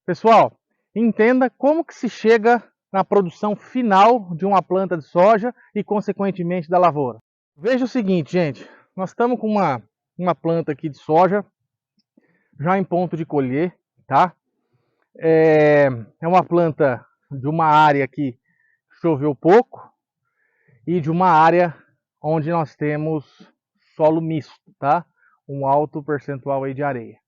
Pessoal, entenda como que se chega na produção final de uma planta de soja e, consequentemente, da lavoura. Veja o seguinte, gente, nós estamos com uma planta aqui de soja, já em ponto de colher, tá? É uma planta de uma área que choveu pouco e de uma área onde nós temos solo misto, tá? Um alto percentual aí de areia.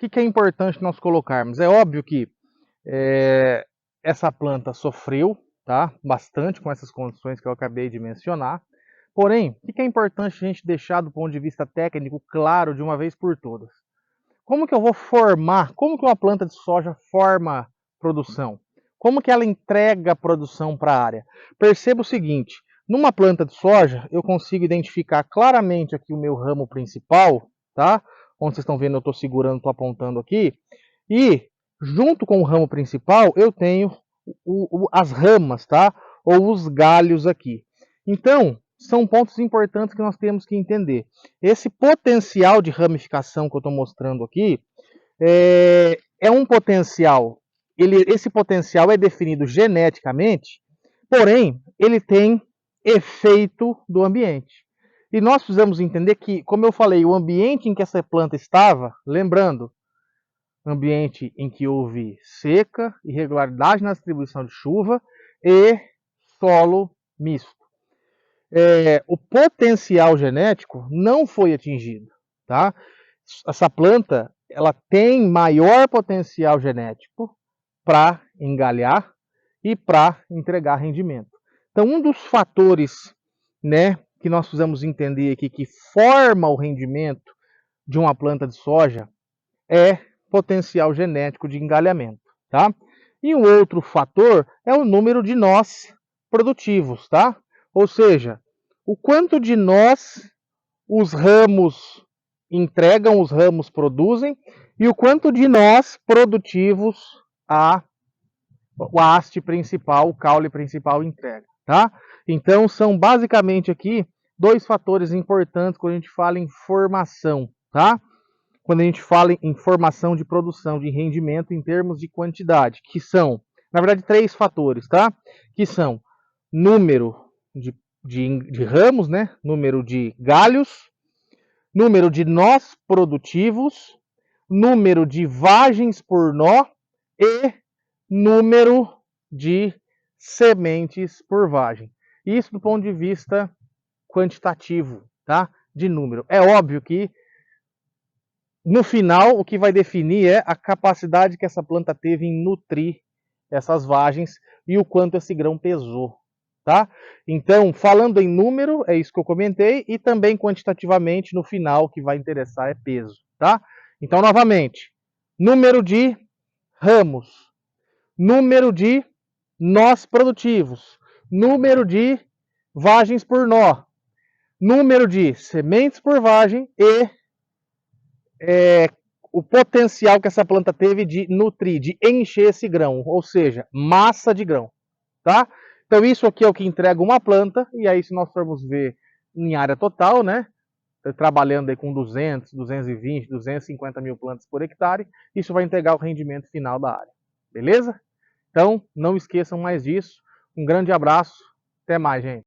O que é importante nós colocarmos? É óbvio que essa planta sofreu, tá? Bastante com essas condições que eu acabei de mencionar. Porém, o que é importante a gente deixar do ponto de vista técnico claro de uma vez por todas? Como que eu vou formar? Como que uma planta de soja forma produção? Como que ela entrega produção para a área? Perceba o seguinte, numa planta de soja, eu consigo identificar claramente aqui o meu ramo principal, tá? Onde vocês estão vendo, eu estou segurando, estou apontando aqui. E, junto com o ramo principal, eu tenho as ramas, tá? Ou os galhos aqui. Então, são pontos importantes que nós temos que entender. Esse potencial de ramificação que eu estou mostrando aqui é um potencial. Esse potencial é definido geneticamente, porém, ele tem efeito do ambiente. E nós precisamos entender que, como eu falei, o ambiente em que essa planta estava, lembrando, ambiente em que houve seca, irregularidade na distribuição de chuva e solo misto. O potencial genético não foi atingido, tá? Essa planta, ela tem maior potencial genético para engalhar e para entregar rendimento. Então, um dos fatores, né, que nós precisamos entender aqui que forma o rendimento de uma planta de soja é potencial genético de engalhamento, tá? E um outro fator é o número de nós produtivos, tá? Ou seja, o quanto de nós os ramos entregam, os ramos produzem, e o quanto de nós produtivos a haste principal, o caule principal entrega, tá? Então são basicamente aqui dois fatores importantes quando a gente fala em formação, tá? Quando a gente fala em formação de produção, de rendimento em termos de quantidade, que são, na verdade, três fatores, tá? Que são número de ramos, né? Número de galhos, número de nós produtivos, número de vagens por nó e número de sementes por vagem. Isso do ponto de vista quantitativo, tá? De número. É óbvio que no final, o que vai definir é a capacidade que essa planta teve em nutrir essas vagens e o quanto esse grão pesou, tá? Então, falando em número, é isso que eu comentei, e também quantitativamente, no final, o que vai interessar é peso, tá? Então, novamente, número de ramos, número de nós produtivos, número de vagens por nó, número de sementes por vagem e o potencial que essa planta teve de nutrir, de encher esse grão, ou seja, massa de grão, tá? Então isso aqui é o que entrega uma planta, e aí se nós formos ver em área total, né, trabalhando aí com 200, 220, 250 mil plantas por hectare, isso vai entregar o rendimento final da área, beleza? Então não esqueçam mais disso, um grande abraço, até mais, gente.